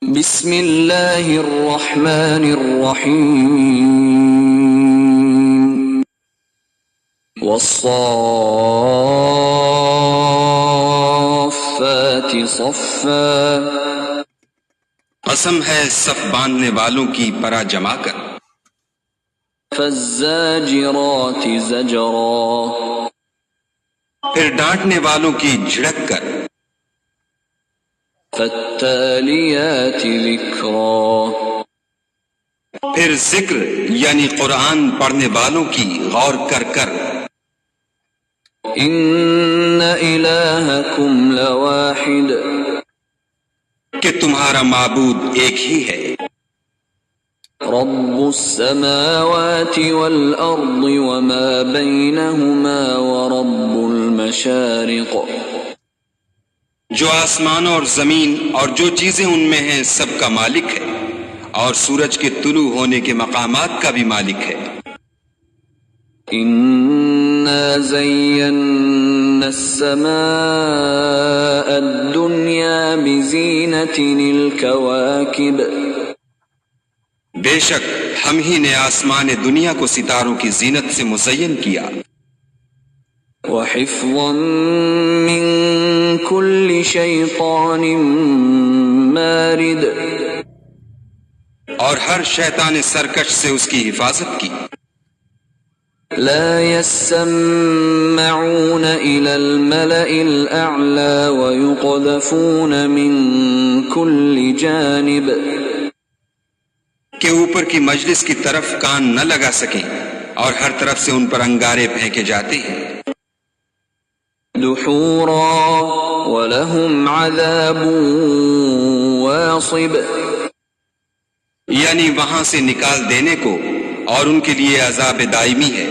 بسم اللہ الرحمن الرحیم والصافات صفا قسم ہے صف باندھنے والوں کی پرا جما کر، فالزاجرات زجرا پھر ڈانٹنے والوں کی جھڑک کر، فالتالیات ذکرا پھر ذکر یعنی قرآن پڑھنے والوں کی غور کر کر، ان الہکم لواحد کہ تمہارا معبود ایک ہی ہے، رب السماوات والارض وما بینہما ورب المشارق جو آسمانوں اور زمین اور جو چیزیں ان میں ہیں سب کا مالک ہے، اور سورج کے طلوع ہونے کے مقامات کا بھی مالک ہے۔ انا زینا السماء الدنیا بزینۃ الکواکب بے شک ہم ہی نے آسمان دنیا کو ستاروں کی زینت سے مزین کیا، وحفظا من كل شیطان مارد اور ہر شیطان سرکش سے اس کی حفاظت کی، لا يسمعون إلى الملأ الأعلى ويقذفون من كل جانب کہ اوپر کی مجلس کی طرف کان نہ لگا سکیں اور ہر طرف سے ان پر انگارے پھینکے جاتے ہیں، دحورا ولهم عذاب واصب یعنی وہاں سے نکال دینے کو، اور ان کے لیے عذاب دائمی ہے،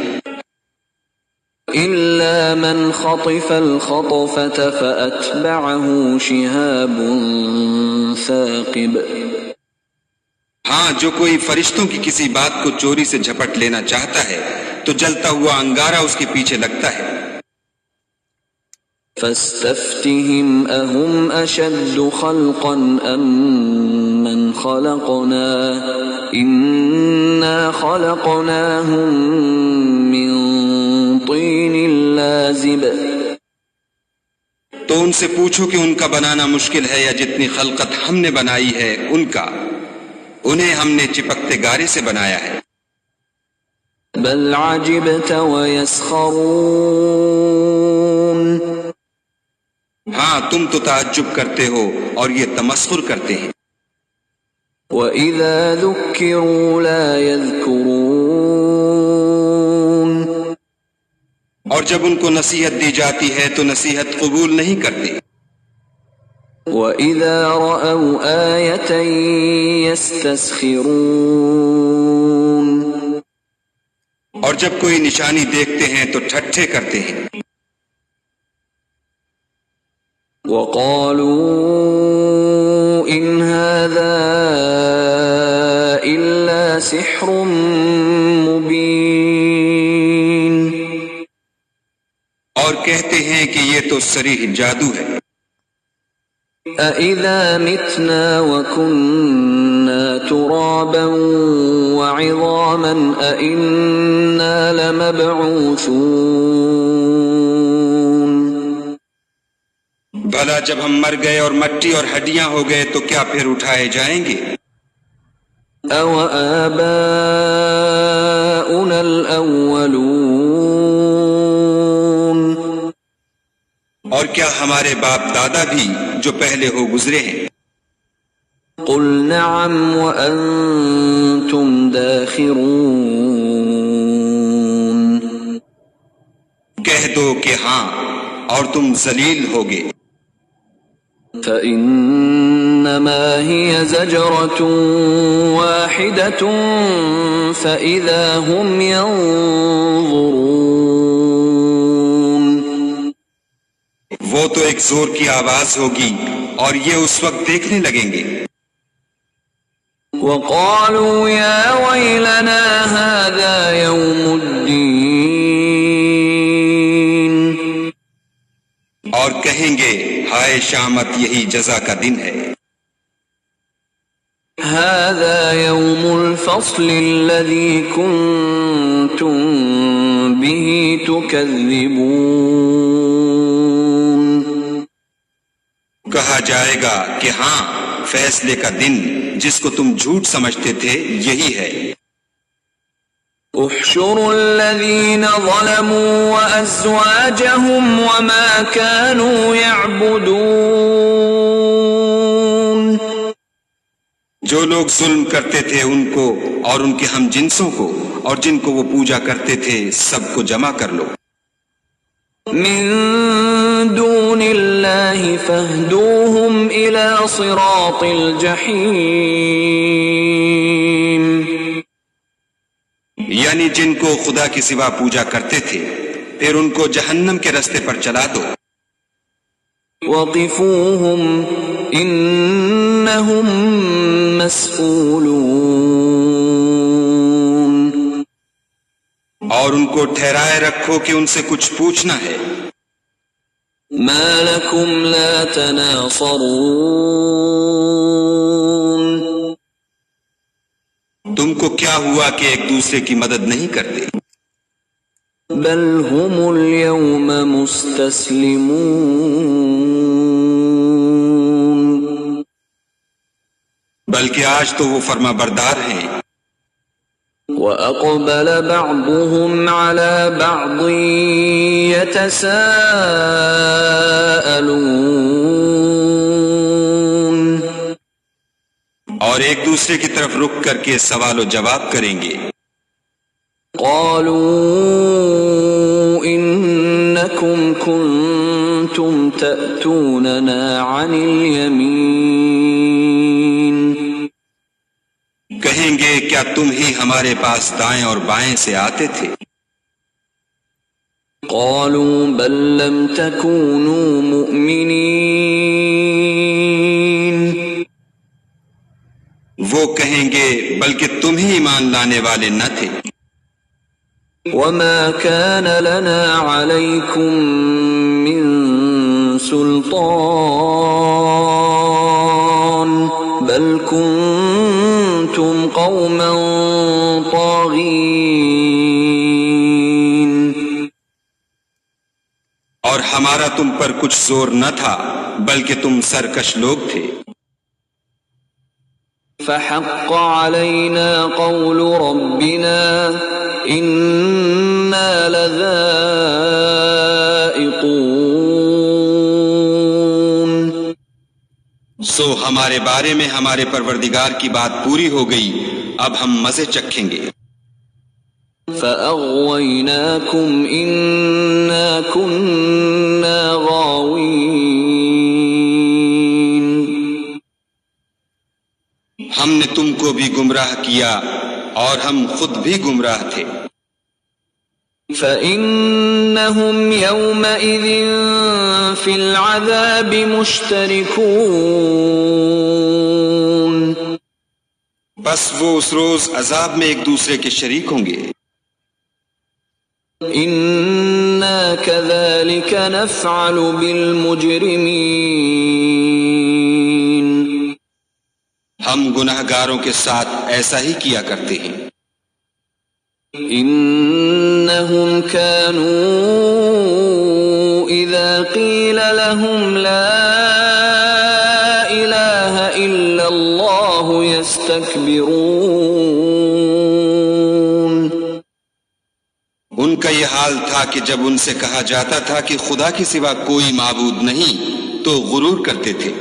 إلا من خطف الخطفة فأتبعه شهاب ثاقب ہاں جو کوئی فرشتوں کی کسی بات کو چوری سے جھپٹ لینا چاہتا ہے تو جلتا ہوا انگارہ اس کے پیچھے لگتا ہے۔ فاستفتهم أهم أشد خلقا أم من خلقنا إنا خلقناهم من طين لازب تو ان سے پوچھو کہ ان کا بنانا مشکل ہے یا جتنی خلقت ہم نے بنائی ہے ان کا، انہیں ہم نے چپکتے گارے سے بنایا ہے۔ بل عجبت ويسخرون ہاں تم تو تعجب کرتے ہو اور یہ تمسخر کرتے ہیں، وَإِذَا ذُكِّرُوا لَا يَذْكُرُونَ اور جب ان کو نصیحت دی جاتی ہے تو نصیحت قبول نہیں کرتے، وَإِذَا رَأَوْا آيَةً يَسْتَسْخِرُونَ اور جب کوئی نشانی دیکھتے ہیں تو ٹھٹھے کرتے ہیں، وَقَالُوا إِنْ هَذَا إِلَّا سِحْرٌ مُبِينٌ اور کہتے ہیں کہ یہ تو صریح جادو ہے، أَإِذَا مِتْنَا وَكُنَّا تُرَابًا وَعِظَامًا أَإِنَّا لَمَبْعُوثُونَ بھلا جب ہم مر گئے اور مٹی اور ہڈیاں ہو گئے تو کیا پھر اٹھائے جائیں گے؟ أَوَآبَاؤُنَا الْأَوَّلُونَ اور کیا ہمارے باپ دادا بھی جو پہلے ہو گزرے ہیں؟ قُلْ نَعَمْ وَأَنْتُمْ دَاخِرُونَ کہہ دو کہ ہاں اور تم ذلیل ہوگے، فَإِنَّمَا هِيَ زَجْرَةٌ وَاحِدَةٌ فَإِذَا هُمْ يَنظُرُونَ وہ تو ایک زور کی آواز ہوگی اور یہ اس وقت دیکھنے لگیں گے، وَقَالُوا يَا وَيْلَنَا هَذَا يَوْمُ الدِّينِ اور کہیں گے ہائے شامت یہی جزا کا دن ہے۔ هذا يوم الفصل الذي كنتم به تكذبون. کہا جائے گا کہ ہاں، فیصلے کا دن جس کو تم جھوٹ سمجھتے تھے یہی ہے. احشروا الذين ظلموا وأزواجهم وما كانوا يعبدون. جو لوگ ظلم کرتے تھے ان کو اور ان کے ہم جنسوں کو اور جن کو وہ پوجا کرتے تھے سب کو جمع کر لو. من دون اللہ فاہدوہم الى صراط الجحیم. یعنی جن کو خدا کے سوا پوجا کرتے تھے پھر ان کو جہنم کے رستے پر چلا دو. وقفوہم انہم مسئولون. اور ان کو ٹھہرائے رکھو کہ ان سے کچھ پوچھنا ہے. ما لکم لا تناصرون. تم کو کیا ہوا کہ ایک دوسرے کی مدد نہیں کرتے؟ بل هم اليوم مستسلمون. بلکہ آج تو وہ فرما بردار ہیں. وَأَقْبَلَ بَعْضُهُمْ عَلَى بَعْضٍ يَتَسَاءَلُونَ. اور ایک دوسرے کی طرف رک کر کے سوال و جواب کریں گے. قالوا إنكم كنتم تأتوننا عن اليمين. کہیں گے کیا تم ہی ہمارے پاس دائیں اور بائیں سے آتے تھے؟ قالوا بل لم تكونوا مؤمنين. وہ کہیں گے بلکہ تم ہی ایمان لانے والے نہ تھے. وما كان لنا عليكم من سلطان بل كنتم قوما طاغين. اور ہمارا تم پر کچھ زور نہ تھا بلکہ تم سرکش لوگ تھے. فحق علينا قول ربنا إنا لذائقون. سو ہمارے بارے میں ہمارے پروردگار کی بات پوری ہو گئی، اب ہم مزے چکھیں گے. فأغويناكم إنا كنا غاوين. ہم نے تم کو بھی گمراہ کیا اور ہم خود بھی گمراہ تھے. فإنهم يومئذ في العذاب مشتركون. بس وہ اس روز عذاب میں ایک دوسرے کے شریک ہوں گے. إنا كذلك نفعل بالمجرمين. ہم گناہگاروں کے ساتھ ایسا ہی کیا کرتے ہیں. إنهم كانوا إذا قيل لهم لا إله إلا الله يستكبرون. ان کا یہ حال تھا کہ جب ان سے کہا جاتا تھا کہ خدا کے سوا کوئی معبود نہیں تو غرور کرتے تھے.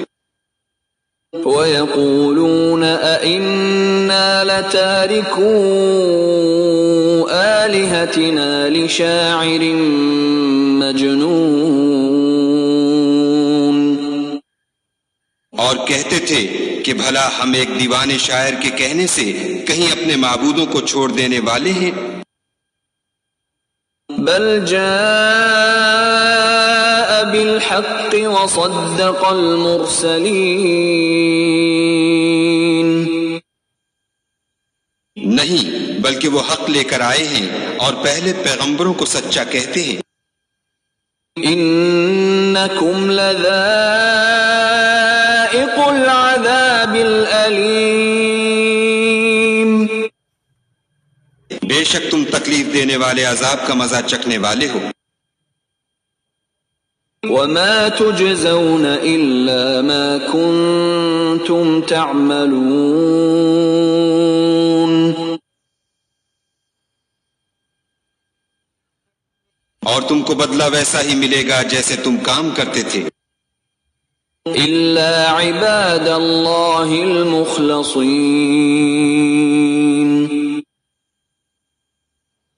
وَيَقُولُونَ أَإِنَّا لَتَارِكُو آلِهَتِنَا لِشَاعِرٍ مَجْنُونٍ. اور کہتے تھے کہ بھلا ہم ایک دیوانے شاعر کے کہنے سے کہیں اپنے معبودوں کو چھوڑ دینے والے ہیں. بل جاء بالحق وصدق المرسلین. نہیں بلکہ وہ حق لے کر آئے ہیں اور پہلے پیغمبروں کو سچا کہتے ہیں. انکم لذائق العذاب الألیم. أليم. بے شک تم تکلیف دینے والے عذاب کا مزہ چکھنے والے ہو. وما تجزون إلا ما كنتم تعملون. اور تم کو بدلہ ویسا ہی ملے گا جیسے تم کام کرتے تھے. إلا عباد الله المخلصين.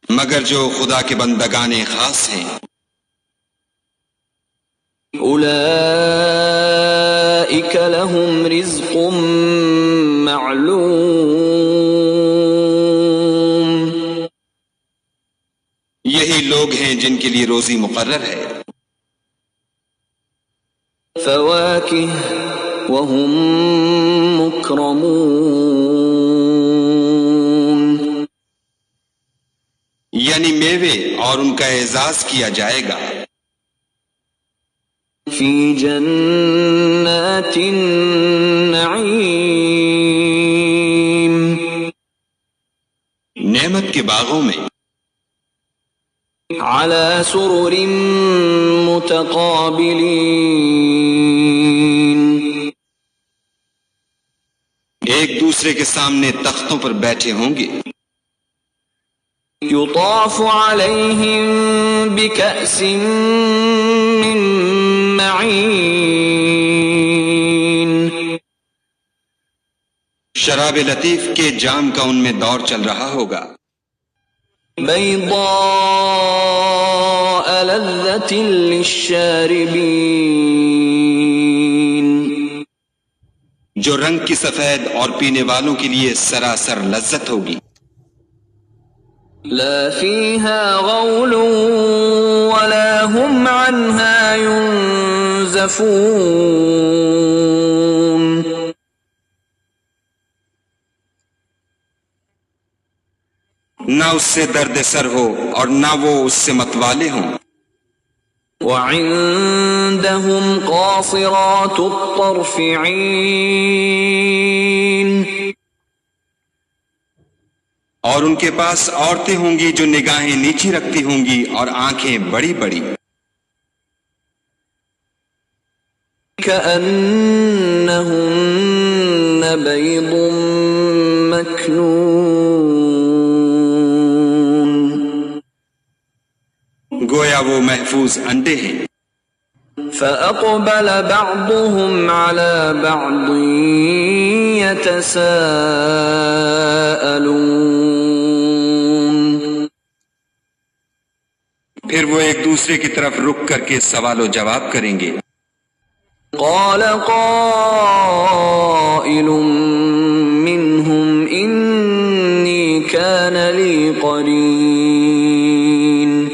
مگر جو خدا کے بندگان خاص ہیں. أولئك لهم رزق معلوم. یہی لوگ ہیں جن کے لیے روزی مقرر ہے. فواكه وهم مكرمون. یعنی میوے اور ان کا اعزاز کیا جائے گا. في جنات النعيم. نعمت کے باغوں میں. على سرر متقابلين. ایک دوسرے کے سامنے تختوں پر بیٹھے ہوں گے. يطاف عليهم بكأس من معين. شراب لطیف کے جام کا ان میں دور چل رہا ہوگا. بيضاء لذة للشاربين. جو رنگ کی سفید اور پینے والوں کے لیے سراسر لذت ہوگی. لا فيها غول ولا هم عنها ينزفون. نہ اس سے درد سر ہو اور نہ وہ اس سے متوالے ہوں. وعندهم قاصرات الطرف عين. اور ان کے پاس عورتیں ہوں گی جو نگاہیں نیچی رکھتی ہوں گی اور آنکھیں بڑی بڑی. كأنهن بيض مكنون. گویا وہ محفوظ انڈے ہیں. فأقبل بعضهم على بعض يتساءلون. پھر وہ ایک دوسرے کی طرف رک کر کے سوال و جواب کریں گے. قال قائل منهم إني كان لي قرين.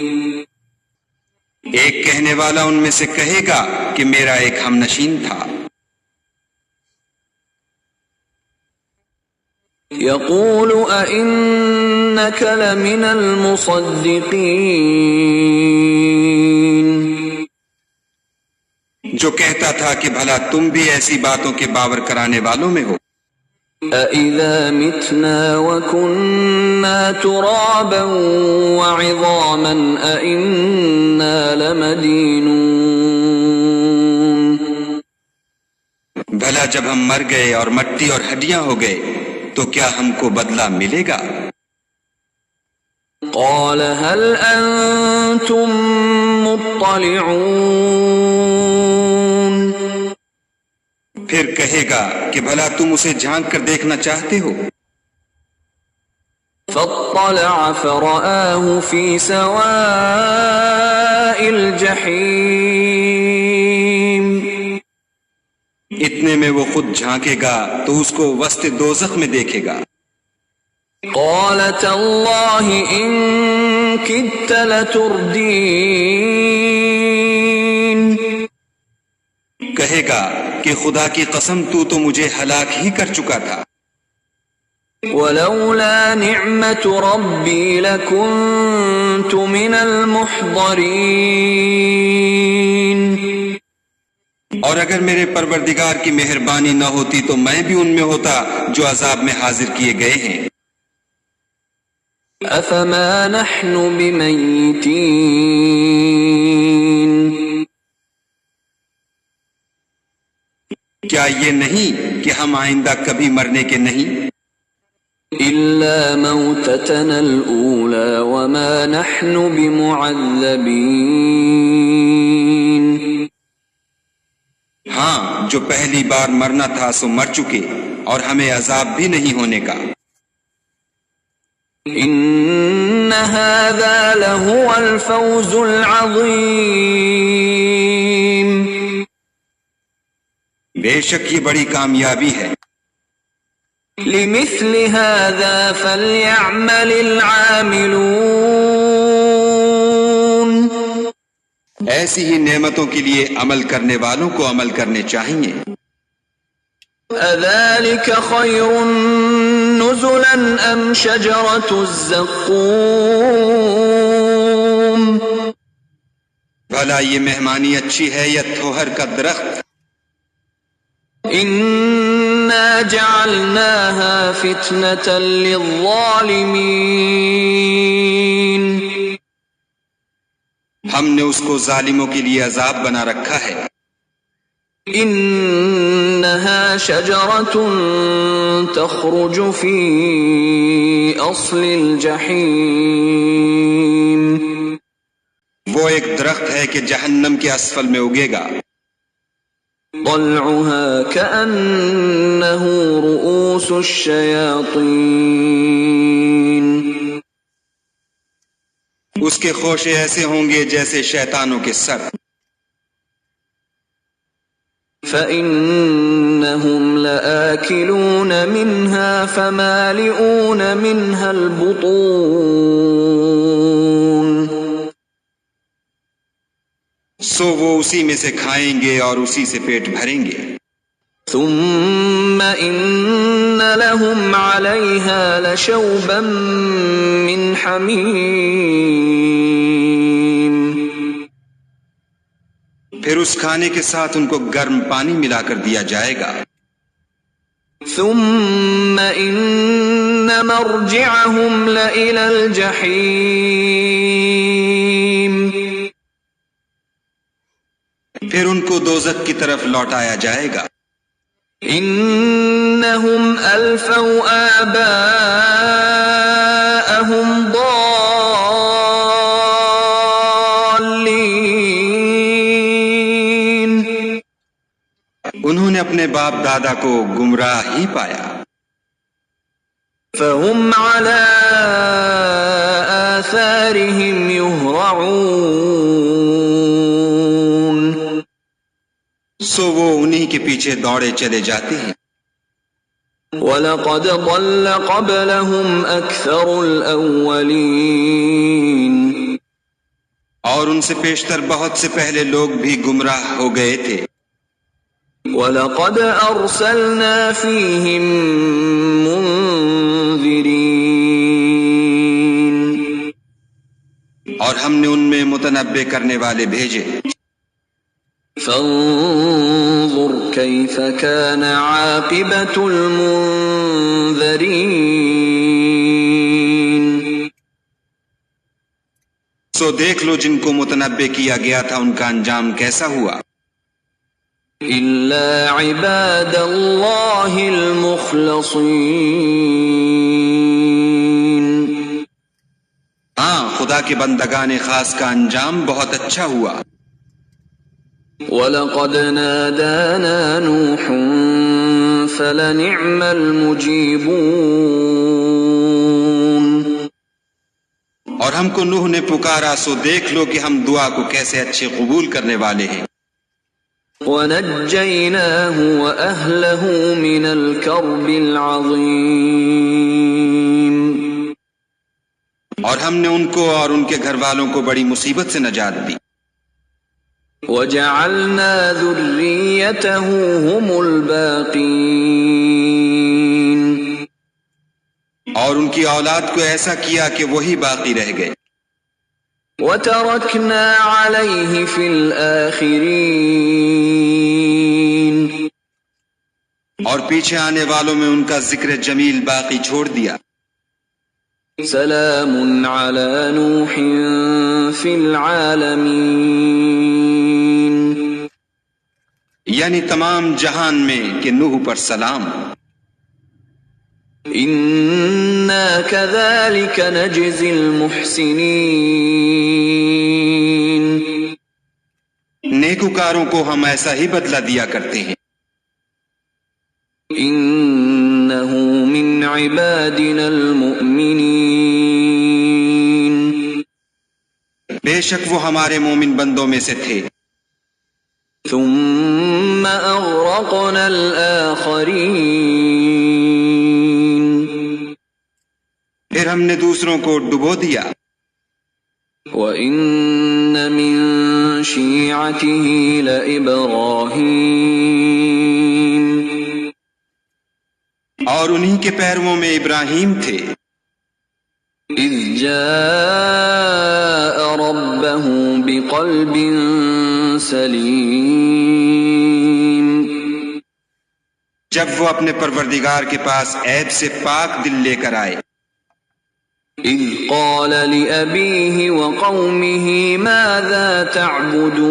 ایک کہنے والا ان میں سے کہے گا کہ میرا ایک ہم نشین تھا. يقول أئنك لمن المصدقين. جو کہتا تھا کہ بھلا تم بھی ایسی باتوں کے باور کرانے والوں میں ہو. أَإِذَا مِتْنَا وَكُنَّا تُرَابًا وَعِظَامًا أَإِنَّا لَمَدِينُونَ. بھلا جب ہم مر گئے اور مٹی اور ہڈیاں ہو گئے تو کیا ہم کو بدلہ ملے گا؟ قال هل أنتم مطلعون. پھر کہے گا کہ بھلا تم اسے جھانک کر دیکھنا چاہتے ہو. فاطلع فرآه في سواء الجحيم. اتنے میں وہ خود جھانکے گا تو اس کو وسط دوزخ میں دیکھے گا. قال تالله إن كدت لتردين. کہے گا کہ خدا کی قسم تو مجھے ہلاک ہی کر چکا تھا. ولولا نعمة ربي لكنت من المحضرين. اور اگر میرے پروردگار کی مہربانی نہ ہوتی تو میں بھی ان میں ہوتا جو عذاب میں حاضر کیے گئے ہیں۔ افما نحن بمیتین، کیا یہ نہیں کہ ہم آئندہ کبھی مرنے کے نہیں؟ الا موتتنا الاولى وما نحن بمعذبین، ہاں جو پہلی بار مرنا تھا سو مر چکے اور ہمیں عذاب بھی نہیں ہونے کا۔ ان هذا لهو الفوز العظیم، بے شک یہ بڑی کامیابی ہے۔ لمثل هذا فليعمل العاملون، ایسی ہی نعمتوں کے لیے عمل کرنے والوں کو عمل کرنے چاہیے۔ اذلك خير نزلا ام شجرة الزقوم، بھلا یہ مہمانی اچھی ہے یا تھوہر کا درخت؟ انا جعلناها فتنة للظالمين، ہم نے اس کو ظالموں کے لیے عذاب بنا رکھا ہے۔ انها شجرة تخرج في اصل الجحیم، وہ ایک درخت ہے کہ جہنم کے اسفل میں اگے گا۔ طلعها كأنه رؤوس الشياطين، اس کے خوشے ایسے ہوں گے جیسے شیطانوں کے سر۔ فإنهم لآكلون منها فمالئون منها البطون، سو وہ اسی میں سے کھائیں گے اور اسی سے پیٹ بھریں گے۔ ثم إن لهم عليها لشوبا من حميم، پھر اس کھانے کے ساتھ ان کو گرم پانی ملا کر دیا جائے گا۔ ثم إن مرجعهم لإلى الجحيم، پھر ان کو دوزخ کی طرف لوٹایا جائے گا۔ انہم الفوا آباءہم ضالین، انہوں نے اپنے باپ دادا کو گمراہ ہی پایا۔ فہم علی آثارہم یہرعون، سو وہ انہی کے پیچھے دوڑے چلے جاتے ہیں۔ وَلَقَدْ ضَلَّ قَبْلَهُمْ أَكْثَرُ الْأَوَّلِينَ، اور ان سے پیشتر بہت سے پہلے لوگ بھی گمراہ ہو گئے تھے۔ وَلَقَدْ أَرْسَلْنَا فِيهِمْ مُنذِرِينَ، اور ہم نے ان میں متنبع کرنے والے بھیجے۔ فانظر كيف كان عاقبة المنذرين، سو دیکھ لو جن کو متنبع کیا گیا تھا ان کا انجام کیسا ہوا۔ إلا عباد الله المخلصين، ہاں خدا کے بندگان خاص کا انجام بہت اچھا ہوا۔ وَلَقَدْ نَادَانَا نُوحٌ فَلَنِعْمَ الْمُجِيبُونَ، اور ہم کو نوح نے پکارا سو دیکھ لو کہ ہم دعا کو کیسے اچھے قبول کرنے والے ہیں۔ وَنَجَّيْنَاهُ وَأَهْلَهُ مِنَ الْكَرْبِ الْعَظِيمِ، اور ہم نے ان کو اور ان کے گھر والوں کو بڑی مصیبت سے نجات دی۔ وَجَعَلْنَا ذُرِّيَّتَهُ هُمُ الْبَاقِينَ، اور ان کی اولاد کو ایسا کیا کہ وہی باقی رہ گئے۔ وَتَرَكْنَا عَلَيْهِ فِي الْآخِرِينَ، اور پیچھے آنے والوں میں ان کا ذکر جمیل باقی چھوڑ دیا. سلام علی نوح فی العالمین، یعنی تمام جہان میں کہ نوح پر سلام. انا کذالک نجزی المحسنین، نیکوکاروں کو ہم ایسا ہی بدلہ دیا کرتے ہیں. انہ من عبادنا المؤمنین، بے شک وہ ہمارے مومن بندوں میں سے تھے. ثم اغرقنا الآخرین، پھر ہم نے دوسروں کو ڈبو دیا. وَإِنَّ مِن شِيعَتِهِ لَإِبْرَاهِيمَ، اور انہی کے پیرووں میں ابراہیم تھے. إِذْ جَاءَ رَبَّهُ بِقَلْبٍ سَلِيمٍ، جب وہ اپنے پروردگار کے پاس عیب سے پاک دل لے کر آئے. إِذْ قَالَ لِأَبِيهِ وَقَوْمِهِ مَاذَا تَعْبُدُونَ،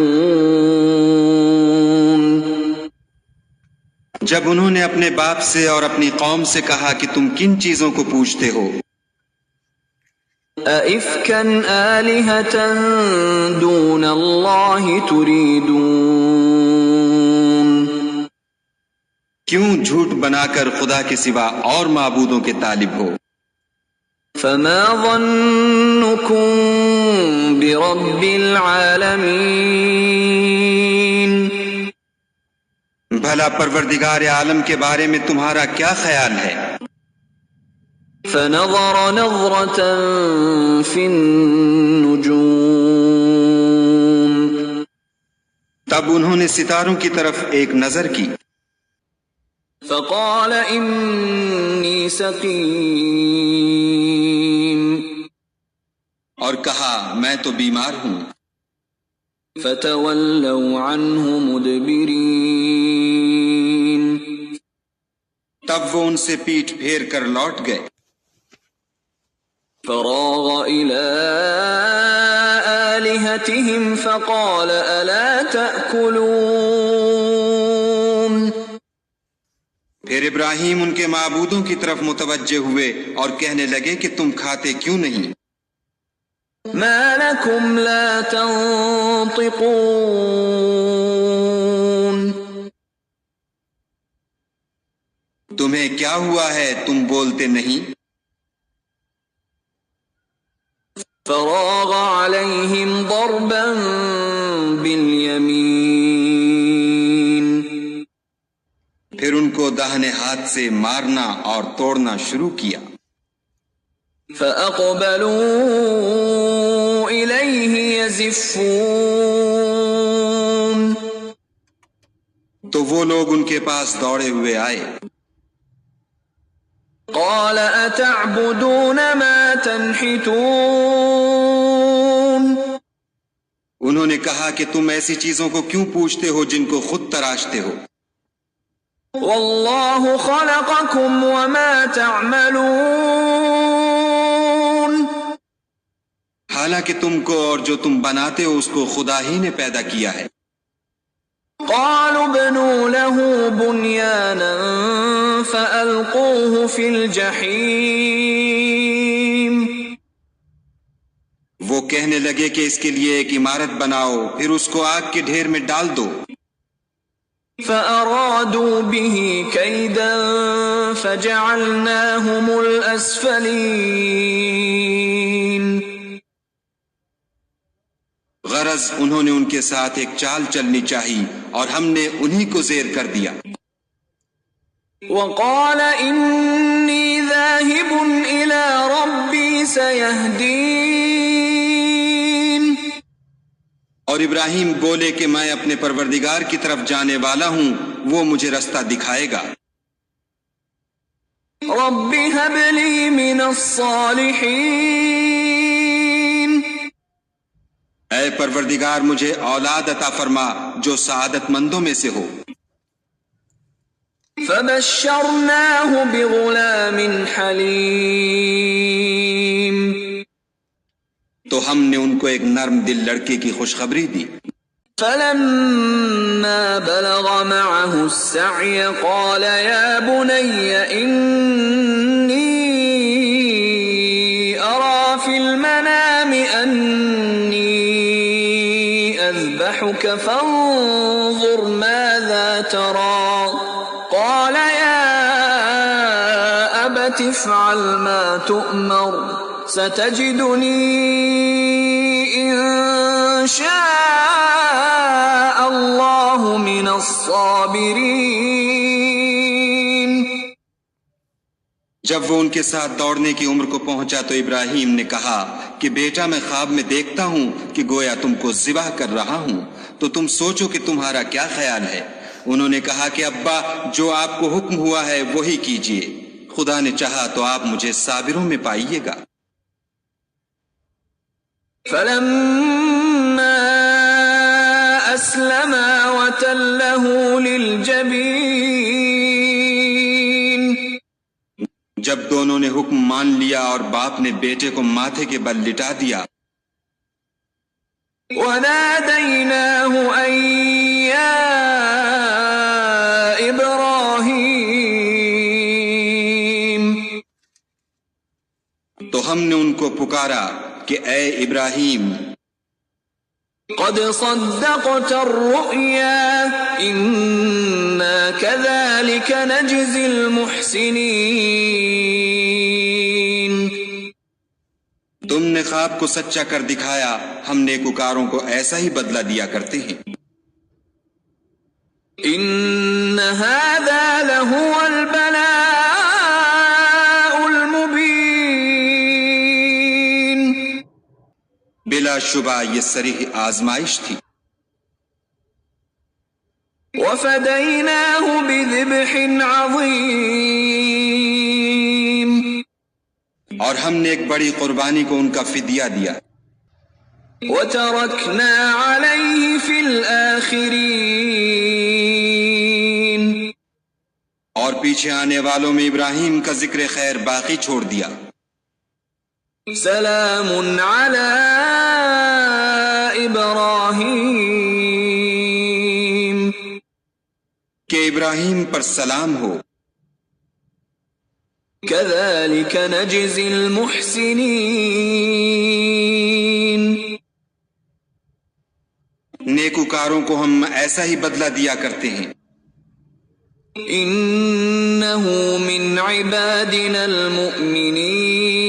جب انہوں نے اپنے باپ سے اور اپنی قوم سے کہا کہ تم کن چیزوں کو پوجتے ہو؟ أَإِفْكًا آلِهَةً دُونَ اللَّهِ تُرِيدُونَ، کیوں جھوٹ بنا کر خدا کے سوا اور معبودوں کے طالب ہو؟ فما ظنكم برب العالمین، بھلا پروردگار عالم کے بارے میں تمہارا کیا خیال ہے؟ فنظر نظرة في النجوم، تب انہوں نے ستاروں کی طرف ایک نظر کی. فقال انی سقیم، اور کہا میں تو بیمار ہوں. فتولوا عنه مدبرین، تب وہ ان سے پیٹھ پھیر کر لوٹ گئے. فراغ إلى آلهتهم فقال ألا تأكلون، پھر ابراہیم ان کے معبودوں کی طرف متوجہ ہوئے اور کہنے لگے کہ تم کھاتے کیوں نہیں؟ ما لكم لا تنطقون، تمہیں کیا ہوا ہے تم بولتے نہیں؟ فراغ عليهم ضربا باليمين، پھر ان کو داہنے ہاتھ سے مارنا اور توڑنا شروع کیا. فأقبلوا إليه يزفون، تو وہ لوگ ان کے پاس دوڑے ہوئے آئے. قال أتعبدون ما تنحتون، انہوں نے کہا کہ تم ایسی چیزوں کو کیوں پوچھتے ہو جن کو خود تراشتے ہو؟ والله خلقكم وما تعملون، حالانکہ تم کو اور جو تم بناتے ہو اس کو خدا ہی نے پیدا کیا ہے. قالوا ابنوا له بنيانا فألقوه في الجحيم، وہ کہنے لگے کہ اس کے لیے ایک عمارت بناؤ پھر اس کو آگ کے ڈھیر میں ڈال دو. فأرادوا به كيدا فجعلناهم الأسفلين، غرض انہوں نے ان کے ساتھ ایک چال چلنی چاہی اور ہم نے انہی کو زیر کر دیا. وقال إني ذاهب إلى ربي سيهدين، اور ابراہیم بولے کہ میں اپنے پروردگار کی طرف جانے والا ہوں، وہ مجھے رستہ دکھائے گا. رب هب لي من الصالحين، اے پروردگار مجھے اولاد عطا فرما جو سعادت مندوں میں سے ہو. فبشرناه بغلام حليم تو ہم نے ان کو ایک نرم دل لڑکے کی خوشخبری دی. فلما بلغ معه السعي قال يا بني إني أرى في المنام أني أذبحك فانظر ماذا ترى قال يا أبت افعل ما تؤمر ستجدني إن شاء الله من الصابرين. جب وہ ان کے ساتھ دوڑنے کی عمر کو پہنچا تو ابراہیم نے کہا کہ بیٹا میں خواب میں دیکھتا ہوں کہ گویا تم کو ذبح کر رہا ہوں، تو تم سوچو کہ تمہارا کیا خیال ہے. انہوں نے کہا کہ ابا جو آپ کو حکم ہوا ہے وہی کیجیے، خدا نے چاہا تو آپ مجھے صابروں میں پائیے گا. فلما أسلما وتله للجبين جب دونوں نے حکم مان لیا اور باپ نے بیٹے کو ماتھے کے بل لٹا دیا، وناديناه أن يا إبراهيم تو ہم نے ان کو پکارا کہ اے ابراہیم، قد صدقت الرؤيا إنا كذلك نجزي المحسنين. تم نے خواب کو سچا کر دکھایا، ہم نیکوکاروں کو ایسا ہی بدلہ دیا کرتے ہیں. إن هذا لهو البلاء المبين بلا شبہ یہ صریح آزمائش تھی. وفديناه بذبح عظيم اور ہم نے ایک بڑی قربانی کو ان کا فدیہ دیا. وتركنا عليه في الآخرين اور پیچھے آنے والوں میں ابراہیم کا ذکر خیر باقی چھوڑ دیا. سلام على إبراهيم کہ ابراہیم پر سلام ہو. كذلك نجزي المحسنين نیکوکاروں کو ہم ایسا ہی بدلہ دیا کرتے ہیں. إنه من عبادنا المؤمنين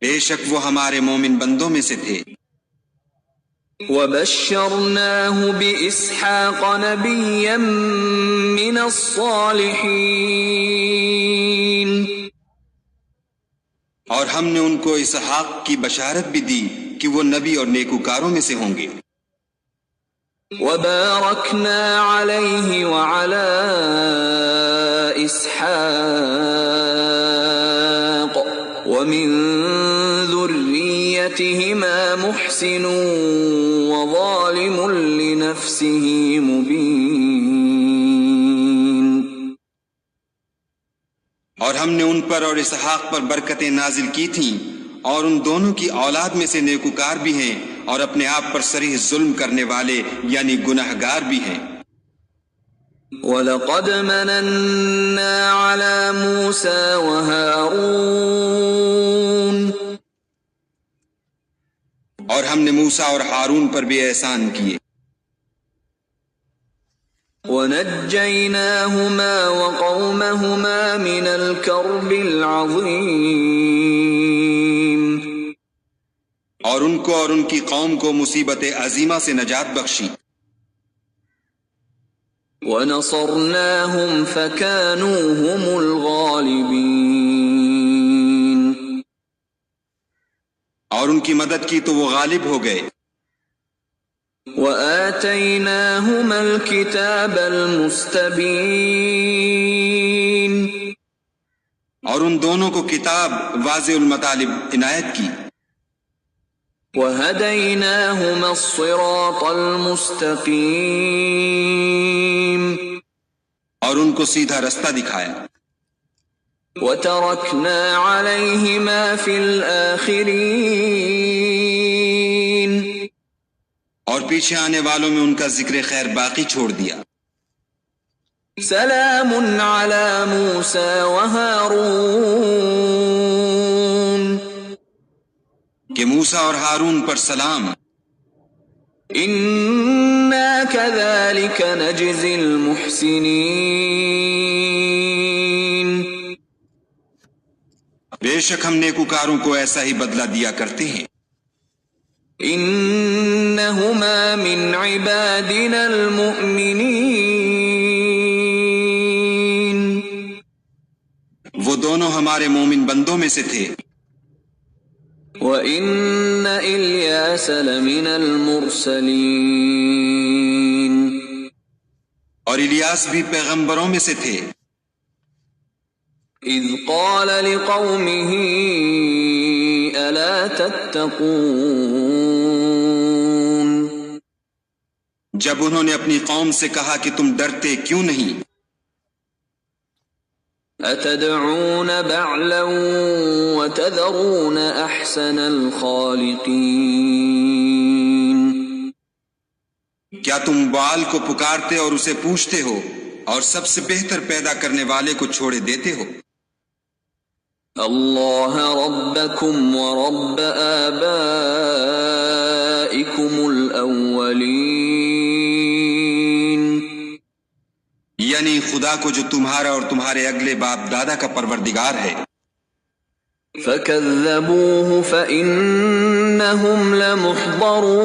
بے شک وہ ہمارے مومن بندوں میں سے تھے. وبشرناه بإسحاق نبيا من الصالحين اور ہم نے ان کو اسحاق کی بشارت بھی دی کہ وہ نبی اور نیکوکاروں میں سے ہوں گے. وباركنا عليه وعلى إسحاق ومن ذريتهما محسن وظالم لنفسه مبين. اور ہم نے ان پر اور اسحاق پر برکتیں نازل کی تھیں، اور ان دونوں کی اولاد میں سے نیکوکار بھی ہیں اور اپنے آپ پر صریح ظلم کرنے والے یعنی گناہگار بھی ہیں. وَلَقَدْ مَنَنَّا عَلَى مُوسَى وَهَارُونَ اور ہم نے موسیٰ اور ہارون پر بھی احسان کیے. وَنَجَّيْنَاهُمَا وَقَوْمَهُمَا مِنَ الْكَرْبِ الْعَظِيمِ اور ان کو اور ان کی قوم کو مصیبت عظیمہ سے نجات بخشی. وَنَصَرْنَاهُمْ فَكَانُوا هُمُ الْغَالِبِينَ اور ان کی مدد کی تو وہ غالب ہو گئے. وَآتَيْنَاهُمَا الْكِتَابَ الْمُسْتَبِينَ اور ان دونوں کو کتاب واضح المطالب عنایت کی. وَهَدَيْنَاهُمَا الصِّرَاطَ الْمُسْتَقِيمَ اور ان کو سیدھا رستہ دکھایا. وَتَرَكْنَا عَلَيْهِمَا فِي الْآخِرِينَ اور پیچھے آنے والوں میں ان کا ذکر خیر باقی چھوڑ دیا. سلام علی موسیٰ وہارون کہ موسیٰ اور ہارون پر سلام. انا کذالک نجزی المحسنین بے شک ہم نیکوکاروں کو ایسا ہی بدلہ دیا کرتے ہیں. انہما من عبادنا المؤمنین وہ دونوں ہمارے مومن بندوں میں سے تھے. وَإِنَّ إِلْيَاسَ لَمِنَ الْمُرْسَلِينَ اور الیاس بھی پیغمبروں میں سے تھے. اذ قال لقومه الا تتقون جب انہوں نے اپنی قوم سے کہا کہ تم ڈرتے کیوں نہیں. اتدعون بعلا وتذرون احسن الخالقین کیا تم بعال کو پکارتے اور اسے پوچھتے ہو اور سب سے بہتر پیدا کرنے والے کو چھوڑے دیتے ہو. اللہ ربکم ورب آبائکم الاولین یعنی خدا کو جو تمہارا اور تمہارے اگلے باپ دادا کا پروردگار ہے. فَكَذَّبُوهُ فَإِنَّهُمْ لَمُحْضَرُونَ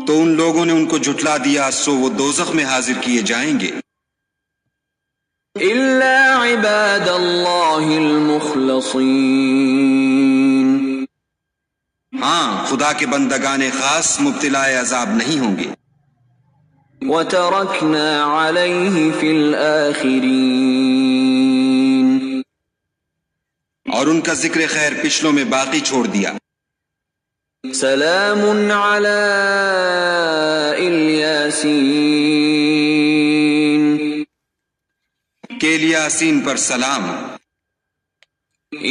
تو ان لوگوں نے ان کو جھٹلا دیا سو وہ دوزخ میں حاضر کیے جائیں گے. إِلَّا عِبَادَ اللَّهِ الْمُخْلَصِينَ ہاں خدا کے بندگان خاص مبتلا عذاب نہیں ہوں گے. وَتَرَكْنَا عَلَيْهِ فِي الْآخِرِينَ اور ان کا ذکر خیر پچھلوں میں باقی چھوڑ دیا. سلام علی الیاسین کہ الیاسین پر سلام.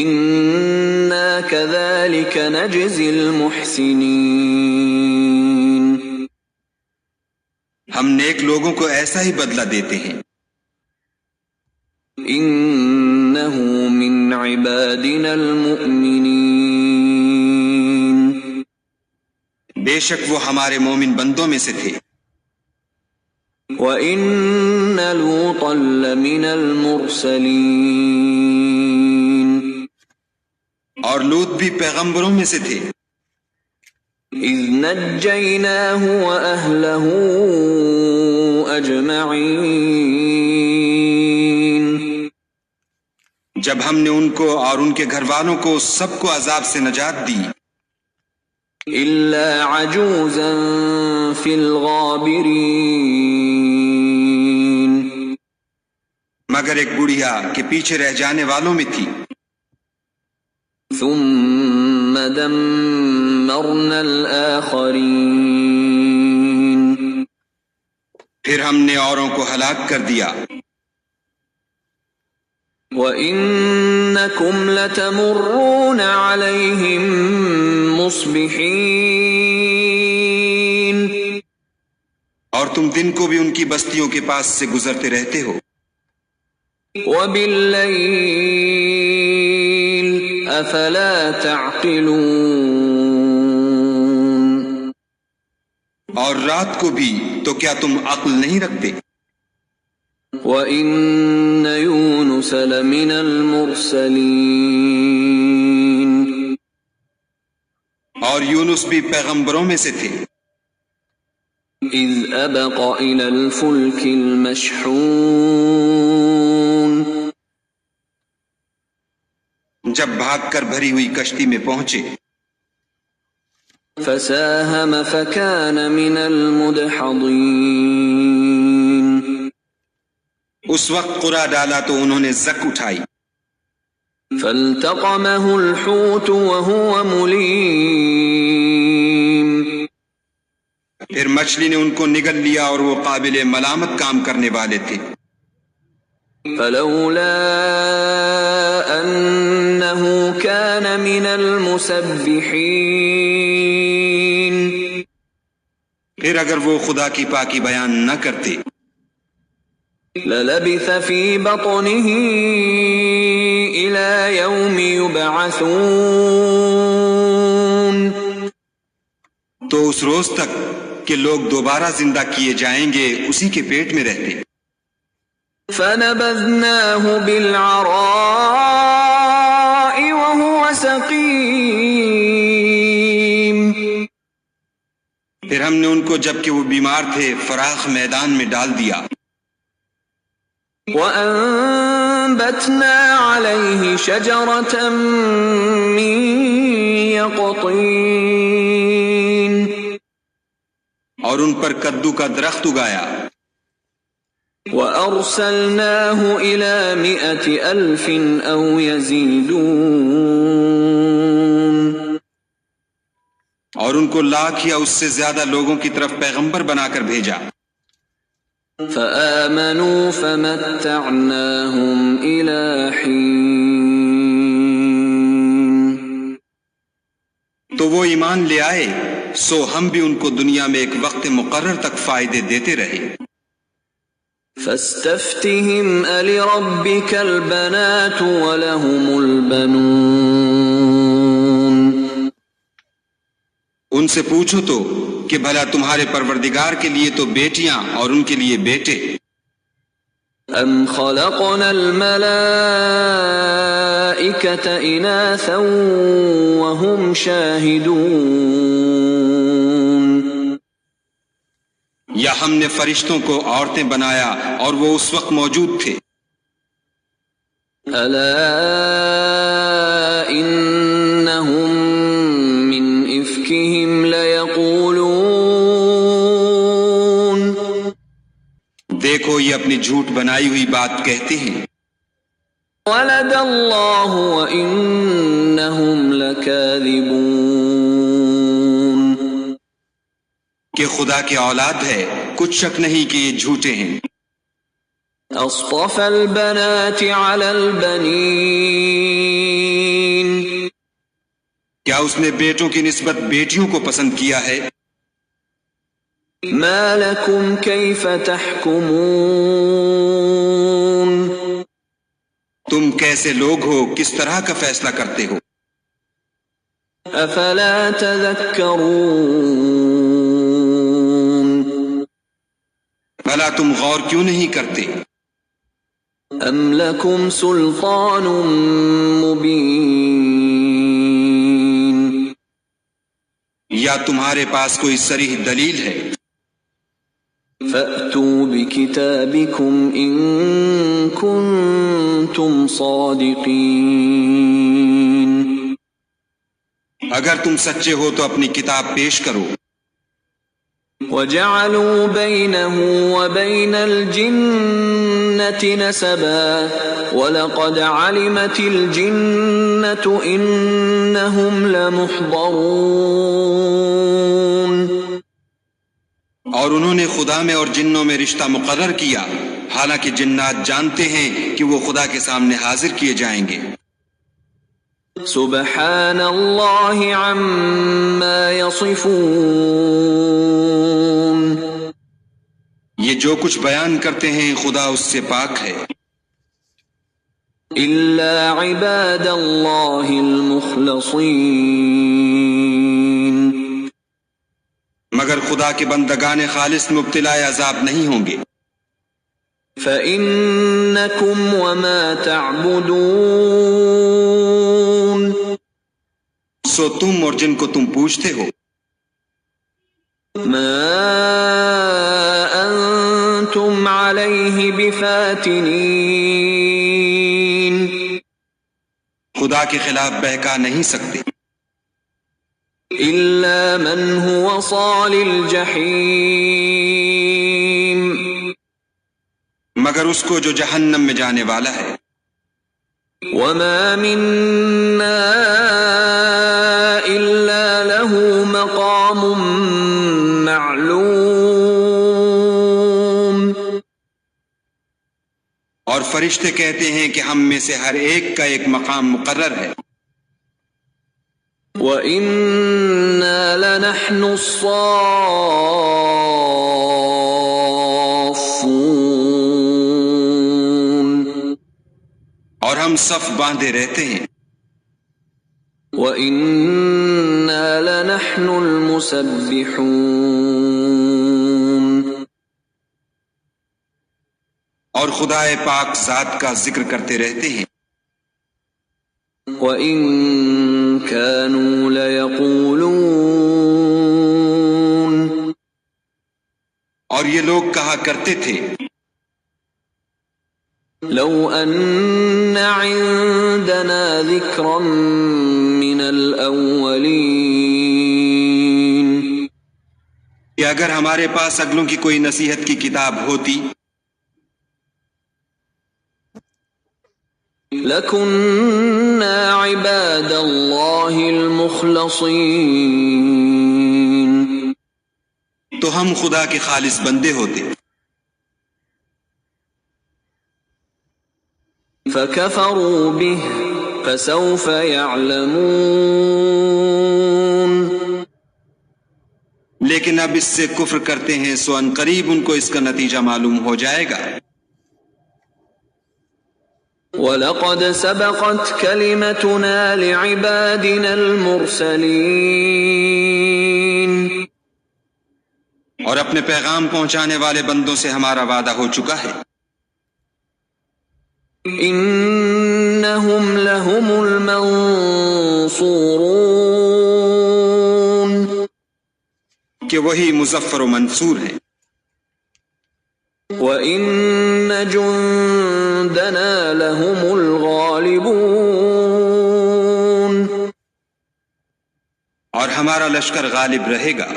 انا کذالک نجزی المحسنین ہم نیک لوگوں کو ایسا ہی بدلہ دیتے ہیں. انہ من عبادنا المؤمنین بے شک وہ ہمارے مومن بندوں میں سے تھے. وَإِنَّ لُوطًا لَّمِنَ الْمُرْسَلِينَ اور لوط بھی پیغمبروں میں سے تھے. اِذْ نَجَّيْنَاهُ وَأَهْلَهُ أَجْمَعِينَ جب ہم نے ان کو اور ان کے گھر والوں کو سب کو عذاب سے نجات دی. إِلَّا عَجُوزًا فِي الْغَابِرِينَ مگر ایک بڑھیا کہ پیچھے رہ جانے والوں میں تھی. ثُمَّ دَمَّرْنَا الْآخَرِينَ پھر ہم نے اوروں کو ہلاک کر دیا. وَإِنَّكُمْ لَتَمُرُّونَ عَلَيْهِمْ مُصْبِحِينَ اور تم دن کو بھی ان کی بستیوں کے پاس سے گزرتے رہتے ہو. وَبِاللَّيْلِ أَفَلَا تَعْقِلُونَ اور رات کو بھی تو کیا تم عقل نہیں رکھتے. وَإِنَّ يُونُسَ لَمِنَ الْمُرْسَلِينَ اور یونس بھی پیغمبروں میں سے تھے. اِذْ أَبَقَ إِلَى الْفُلْكِ الْمَشْحُونِ جب بھاگ کر بھری ہوئی کشتی میں پہنچے. فَسَاهَمَ فَكَانَ مِنَ الْمُدْحَضِينَ اس وقت قرعہ ڈالا تو انہوں نے زک اٹھائی. فالتقمه الحوت وهو مليم پھر مچھلی نے ان کو نگل لیا اور وہ قابل ملامت کام کرنے والے تھے. فلولا أنه كان من المسبحين پھر اگر وہ خدا کی پاکی بیان نہ کرتے للبث في بطنه إلى يوم يبعثون تو اس روز تک کہ لوگ دوبارہ زندہ کیے جائیں گے اسی کے پیٹ میں رہتے. فنبذناه بالعراء وهو سقيم پھر ہم نے ان کو جبکہ وہ بیمار تھے فراخ میدان میں ڈال دیا. وأنبتنا عليه شجرة من يقطين اور ان پر کدو کا درخت اگایا. وأرسلناه إلى 100,000 أو يزيدون اور ان کو لاکھ یا اس سے زیادہ لوگوں کی طرف پیغمبر بنا کر بھیجا. فآمنوا فمتعناهم إلى حين تو وہ ایمان لے آئے سو ہم بھی ان کو دنیا میں ایک وقت مقرر تک فائدے دیتے رہے. فاستفتهم ألربك البنات ولهم البنون ان سے پوچھو تو کہ بھلا تمہارے پروردگار کے لیے تو بیٹیاں اور ان کے لیے بیٹے. ام خلقنا الملائكة إناثا وهم شاهدون یا ہم نے فرشتوں کو عورتیں بنایا اور وہ اس وقت موجود تھے. الا انہم من افکہم لیقولون دیکھو یہ اپنی جھوٹ بنائی ہوئی بات کہتے ہیں. ولد اللہ وانہم لکاذبون کہ خدا کی اولاد ہے کچھ شک نہیں کہ یہ جھوٹے ہیں. اصطفى البنات على البنين کیا اس نے بیٹوں کی نسبت بیٹیوں کو پسند کیا ہے؟ ما لكم كيف تحكمون تم کیسے لوگ ہو کس طرح کا فیصلہ کرتے ہو؟ افلا تذكرون بھلا تم غور کیوں نہیں کرتے؟ ام لکم سلطان مبین یا تمہارے پاس کوئی صریح دلیل ہے؟ فأتوا بکتابکم ان کنتم صادقین اگر تم سچے ہو تو اپنی کتاب پیش کرو. وجعلوا بينه وبين الجنة نسبا ولقد علمت الجنة إنهم لمحضرون اور انہوں نے خدا میں اور جنوں میں رشتہ مقرر کیا حالانکہ جنات جانتے ہیں کہ وہ خدا کے سامنے حاضر کیے جائیں گے. سبحان اللہ عما یصفون یہ جو کچھ بیان کرتے ہیں خدا اس سے پاک ہے. الا عباد اللہ المخلصین مگر خدا کے بندگان خالص مبتلا عذاب نہیں ہوں گے. فَإِنَّكُمْ وَمَا تَعْبُدُونَ سو تم اور جن کو تم پوچھتے ہو مَا أَنْتُمْ عَلَيْهِ بِفَاتِنِينَ خدا کے خلاف بہکا نہیں سکتے إِلَّا مَنْ هُوَ صَالِ الْجَحِيمِ مگر اس کو جو جہنم میں جانے والا ہے. وما منا إلا له مقام معلوم. اور فرشتے کہتے ہیں کہ ہم میں سے ہر ایک کا ایک مقام مقرر ہے. وَإِنَّا لَنَحْنُ الصَّافُّونَ. اور ہم صف باندھے رہتے ہیں. وَإِنَّا لَنَحْنُ الْمُسَبِّحُونَ. اور خدائے پاک ذات کا ذکر کرتے رہتے ہیں. وَإِن كَانُوا لَيَقُولُونَ. اور یہ لوگ کہا کرتے تھے لو أن عندنا ذكرا من الأولين. کہ اگر ہمارے پاس اگلوں کی کوئی نصیحت کی کتاب ہوتی لَكُنَّا عِبَادَ اللَّهِ الْمُخْلَصِينَ. تو ہم خدا کے خالص بندے ہوتے. فَكَفَرُوا بِهِ فَسَوْفَ يَعْلَمُونَ. لیکن اب اس سے کفر کرتے ہیں سو ان قریب ان کو اس کا نتیجہ معلوم ہو جائے گا. وَلَقَدْ سَبَقَتْ كَلِمَتُنَا لِعِبَادِنَا الْمُرْسَلِينَ. اور اپنے پیغام پہنچانے والے بندوں سے ہمارا وعدہ ہو چکا ہے. إِنَّهُمْ لَهُمُ الْمَنصُورُونَ. کہ وہی مظفر و منصور ہیں. وَإِنَّ جُندَنَا لَهُمُ الْغَالِبُونَ. اور ہمارا لشکر غالب رہے گا.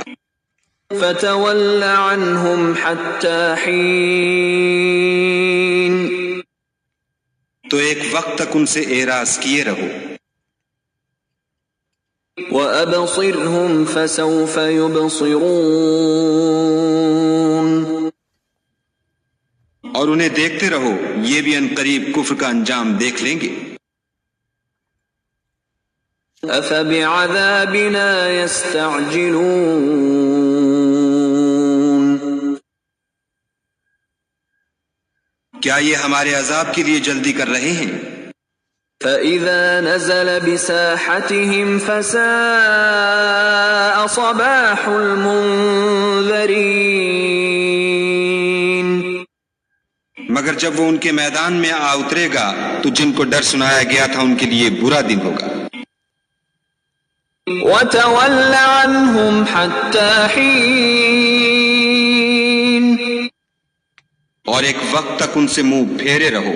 فَتَوَلَّ عَنْهُمْ حَتَّى حِينٍ. تو ایک وقت تک ان سے اعراض کیے رہو. وَأَبْصِرْهُمْ فَسَوْفَ يُبْصِرُونَ. اور انہیں دیکھتے رہو یہ بھی ان قریب کفر کا انجام دیکھ لیں گے. أَفَبِعَذَابِنَا يَسْتَعْجِلُونَ. کیا یہ ہمارے عذاب کے لیے جلدی کر رہے ہیں؟ فَإِذَا نَزَلَ بِسَاحَتِهِمْ فَسَاءَ صَبَاحُ الْمُنذَرِينَ. مگر جب وہ ان کے میدان میں آ اترے گا تو جن کو ڈر سنایا گیا تھا ان کے لیے برا دن ہوگا. وَتَوَلَّ عَنْهُمْ حَتَّى حِينٍ. اور ایک وقت تک ان سے منہ پھیرے رہو.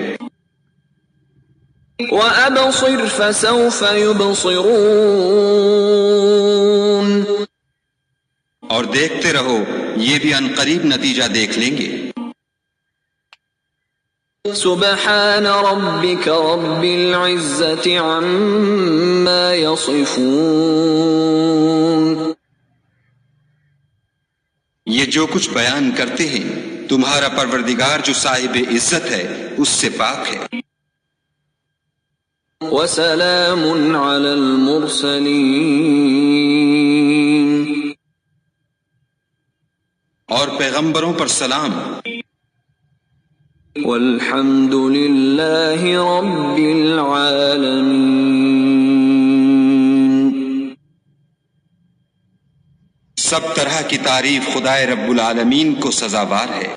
وَأَبْصِرْ فَسَوْفَ يُبْصِرُونَ. اور دیکھتے رہو یہ بھی ان قریب نتیجہ دیکھ لیں گے. سبحان ربك رب العزة عما يصفون. یہ جو کچھ بیان کرتے ہیں تمہارا پروردگار جو صاحب عزت ہے اس سے پاک ہے. وسلام على المرسلين. اور پیغمبروں پر سلام. والحمد لله رب العالمين. سب طرح کی تعریف خدائے رب العالمین کو سزاوار ہے.